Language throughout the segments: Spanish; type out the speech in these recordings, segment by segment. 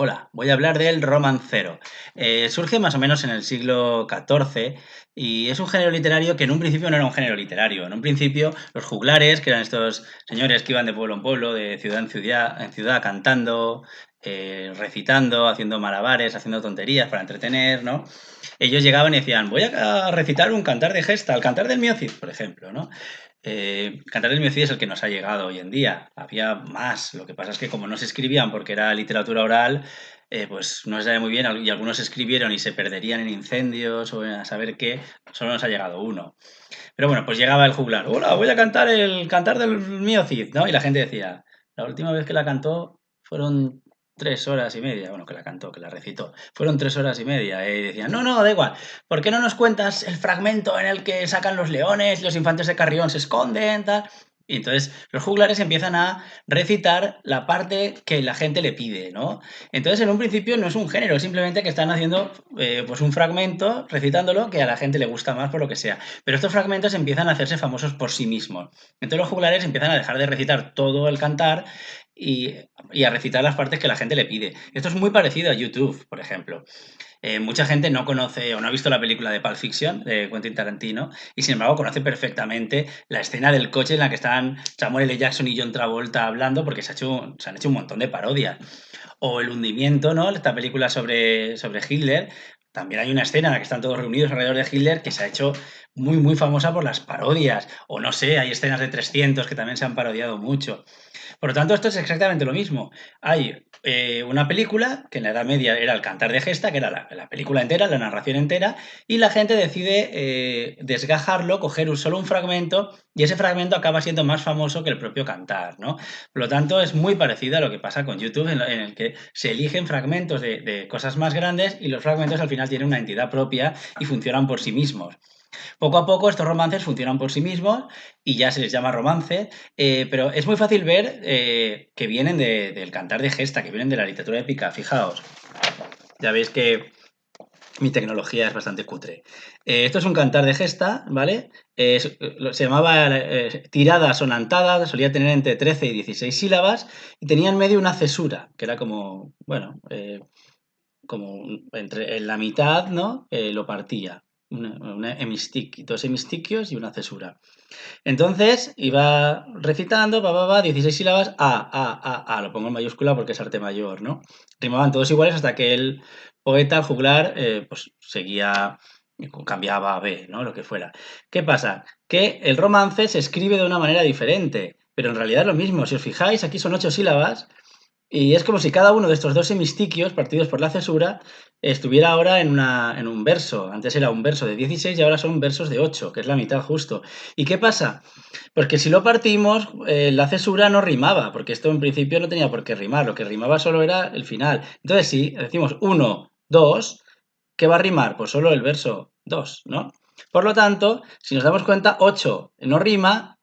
Hola, voy a hablar del romancero. Surge más o menos en el siglo XIV y es un género literario que en un principio no era un género literario. En un principio los juglares, que eran estos señores que iban de pueblo en pueblo, de ciudad en ciudad cantando, recitando, haciendo malabares, haciendo tonterías para entretener, ¿no? Ellos llegaban y decían, voy a recitar un cantar de gesta, el cantar del Miocid, por ejemplo, ¿no? Cantar del Miocid es el que nos ha llegado hoy en día. Había más. Lo que pasa es que como no se escribían porque era literatura oral, pues no se sabe muy bien y algunos escribieron y se perderían en incendios o en a saber qué. Solo nos ha llegado uno. Pero bueno, pues llegaba el juglar. Hola, voy a cantar el cantar del Miocid, ¿no? Y la gente decía, la última vez que la cantó fueron 3 horas y media. Bueno, que la cantó, que la recitó. Fueron 3 horas y media. Y decían, no, no, da igual. ¿Por qué no nos cuentas el fragmento en el que sacan los leones y los infantes de Carrión se esconden, tal? Y entonces los juglares empiezan a recitar la parte que la gente le pide, ¿no? Entonces, en un principio no es un género, es simplemente que están haciendo pues un fragmento, recitándolo, que a la gente le gusta más por lo que sea. Pero estos fragmentos empiezan a hacerse famosos por sí mismos. Entonces los juglares empiezan a dejar de recitar todo el cantar y, y a recitar las partes que la gente le pide. Esto es muy parecido a YouTube, por ejemplo. Mucha gente no conoce o no ha visto la película de Pulp Fiction de Quentin Tarantino y sin embargo conoce perfectamente la escena del coche en la que están Samuel L. Jackson y John Travolta hablando porque se han hecho un montón de parodias. O El hundimiento, ¿no? Esta película sobre Hitler. También hay una escena en la que están todos reunidos alrededor de Hitler que se ha hecho muy, muy famosa por las parodias. O no sé, hay escenas de 300 que también se han parodiado mucho. Por lo tanto, esto es exactamente lo mismo. Hay una película que en la Edad Media era el Cantar de Gesta, que era la película entera, la narración entera, y la gente decide desgajarlo, coger solo un fragmento, y ese fragmento acaba siendo más famoso que el propio cantar, ¿no? Por lo tanto, es muy parecido a lo que pasa con YouTube, en el que se eligen fragmentos de cosas más grandes y los fragmentos al final tienen una entidad propia y funcionan por sí mismos. Poco a poco estos romances funcionan por sí mismos y ya se les llama romance, pero es muy fácil ver que vienen del cantar de gesta, que vienen de la literatura épica. Fijaos, ya veis que mi tecnología es bastante cutre. Esto es un cantar de gesta, ¿vale? Se llamaba tirada sonantada, solía tener entre 13 y 16 sílabas y tenía en medio una cesura, que era como, bueno, como entre en la mitad, ¿no? Lo partía. Dos hemistiquios y una cesura. Entonces iba recitando, va, 16 sílabas, lo pongo en mayúscula porque es arte mayor, ¿no? Rimaban todos iguales hasta que el poeta, el juglar, pues seguía, cambiaba a B, ¿no? Lo que fuera. ¿Qué pasa? Que el romance se escribe de una manera diferente, pero en realidad es lo mismo. Si os fijáis, aquí son 8 sílabas y es como si cada uno de estos dos hemistiquios, partidos por la cesura, estuviera ahora en un verso. Antes era un verso de 16 y ahora son versos de 8, que es la mitad justo. ¿Y qué pasa? Porque si lo partimos, la cesura no rimaba, porque esto en principio no tenía por qué rimar, lo que rimaba solo era el final. Entonces, si decimos uno, 2, ¿qué va a rimar? Pues solo el verso 2, ¿no? Por lo tanto, si nos damos cuenta, 8 no rima,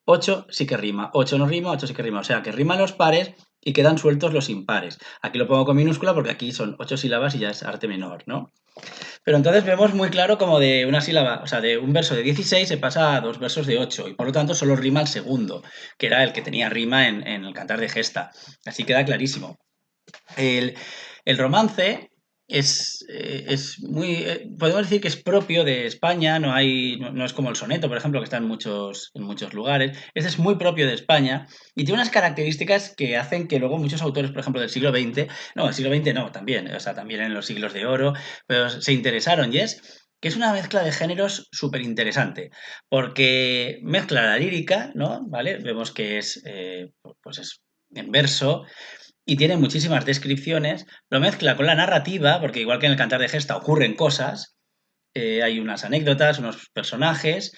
8 sí que rima, 8 no rima, 8 sí que rima. O sea, que riman los pares y quedan sueltos los impares. Aquí lo pongo con minúscula porque aquí son 8 sílabas y ya es arte menor, ¿no? Pero entonces vemos muy claro como de una sílaba, o sea, de un verso de 16 se pasa a dos versos de 8 y por lo tanto solo rima el segundo, que era el que tenía rima en el cantar de gesta. Así queda clarísimo. El, el romance es muy. Podemos decir que es propio de España, no es como el soneto, por ejemplo, que está en muchos lugares. Este es muy propio de España y tiene unas características que hacen que luego muchos autores, por ejemplo, del siglo XX, no, del siglo XX no, también, o sea, también en los siglos de oro, pero se interesaron y es que es una mezcla de géneros súper interesante, porque mezcla la lírica, ¿no? ¿Vale? Vemos que pues es en verso, y tiene muchísimas descripciones, lo mezcla con la narrativa, porque igual que en el Cantar de Gesta ocurren cosas, hay unas anécdotas, unos personajes,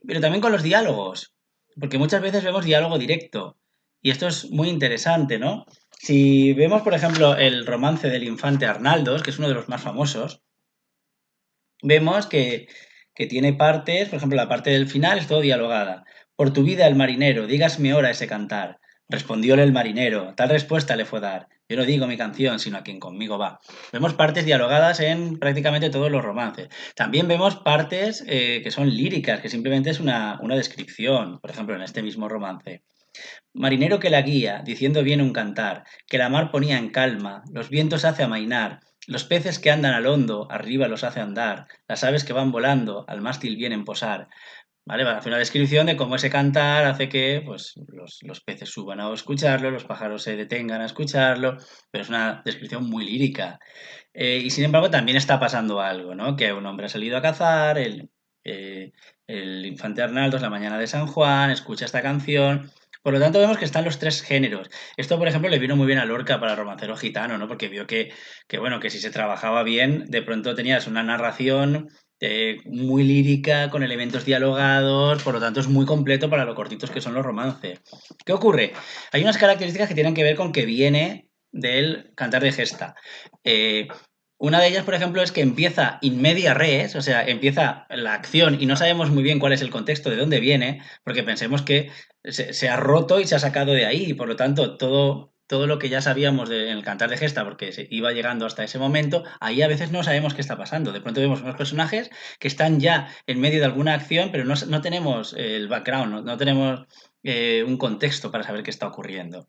pero también con los diálogos, porque muchas veces vemos diálogo directo, y esto es muy interesante, ¿no? Si vemos, por ejemplo, el romance del infante Arnaldos, que es uno de los más famosos, vemos que tiene partes, por ejemplo, la parte del final es todo dialogada. Por tu vida el marinero, dígasme ahora ese cantar. Respondióle el marinero, tal respuesta le fue dar. Yo no digo mi canción, sino a quien conmigo va. Vemos partes dialogadas en prácticamente todos los romances. También vemos partes que son líricas, que simplemente es una descripción, por ejemplo, en este mismo romance. Marinero que la guía, diciendo viene un cantar, que la mar ponía en calma, los vientos hace amainar, los peces que andan al hondo, arriba los hace andar, las aves que van volando, al mástil vienen posar. ¿Vale? Hace una descripción de cómo ese cantar hace que pues, los peces suban a escucharlo, los pájaros se detengan a escucharlo, pero es una descripción muy lírica. Y sin embargo, también está pasando algo, ¿no? Que un hombre ha salido a cazar, eh, el infante Arnaldo es la mañana de San Juan, escucha esta canción. Por lo tanto, vemos que están los tres géneros. Esto, por ejemplo, le vino muy bien a Lorca para el romancero gitano, ¿no? Porque vio bueno, que si se trabajaba bien, de pronto tenías una narración muy lírica, con elementos dialogados, por lo tanto es muy completo para lo cortitos que son los romances. ¿Qué ocurre? Hay unas características que tienen que ver con que viene del cantar de gesta. Eh, una de ellas, por ejemplo, es que empieza in media res, o sea, empieza la acción y no sabemos muy bien cuál es el contexto, de dónde viene, porque pensemos que se ha roto y se ha sacado de ahí, y por lo tanto todo lo que ya sabíamos en el cantar de gesta, porque se iba llegando hasta ese momento, ahí a veces no sabemos qué está pasando. De pronto vemos unos personajes que están ya en medio de alguna acción, pero no tenemos el background, no tenemos un contexto para saber qué está ocurriendo.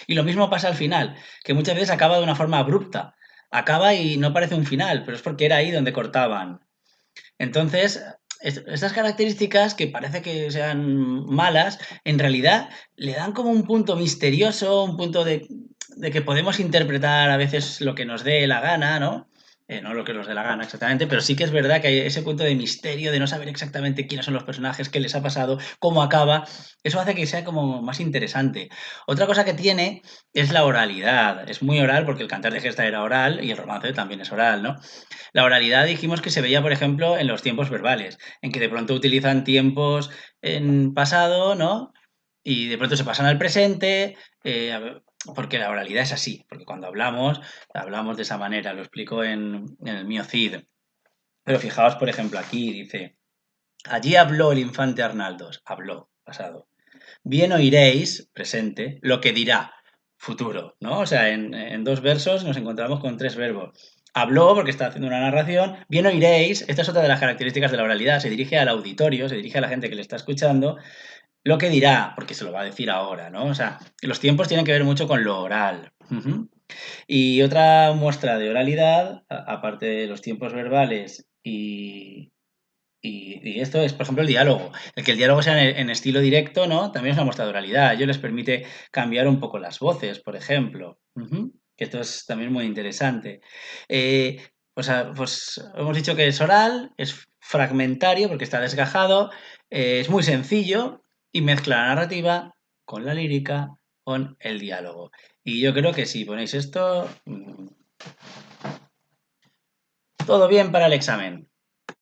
Y lo mismo pasa al final, que muchas veces acaba de una forma abrupta. Acaba y no parece un final, pero es porque era ahí donde cortaban. Entonces, estas características que parece que sean malas, en realidad le dan como un punto misterioso, un punto de que podemos interpretar a veces lo que nos dé la gana, ¿no? No lo que nos dé la gana exactamente, pero sí que es verdad que hay ese punto de misterio, de no saber exactamente quiénes son los personajes, qué les ha pasado, cómo acaba. Eso hace que sea como más interesante. Otra cosa que tiene es la oralidad. Es muy oral porque el cantar de gesta era oral y el romance también es oral, ¿no? La oralidad dijimos que se veía, por ejemplo, en los tiempos verbales, en que de pronto utilizan tiempos en pasado, ¿no? Y de pronto se pasan al presente, porque la oralidad es así, porque cuando hablamos de esa manera, lo explico en el mío Cid. Pero fijaos, por ejemplo, aquí dice, allí habló el infante Arnaldos, habló, pasado. Bien oiréis, presente, lo que dirá, futuro, ¿no? O sea, en dos versos nos encontramos con tres verbos. Habló porque está haciendo una narración, bien oiréis, esta es otra de las características de la oralidad, se dirige al auditorio, se dirige a la gente que le está escuchando, lo que dirá, porque se lo va a decir ahora, ¿no? O sea, los tiempos tienen que ver mucho con lo oral. Ujú. Y otra muestra de oralidad, aparte de los tiempos verbales y esto es, por ejemplo, el diálogo. El que el diálogo sea en estilo directo, ¿no? También es una muestra de oralidad. Ello les permite cambiar un poco las voces, por ejemplo. Ujú. Que esto es también muy interesante. Eh, pues hemos dicho que es oral, es fragmentario porque está desgajado, es muy sencillo y mezcla la narrativa con la lírica, con el diálogo. Y yo creo que si ponéis esto, todo bien para el examen.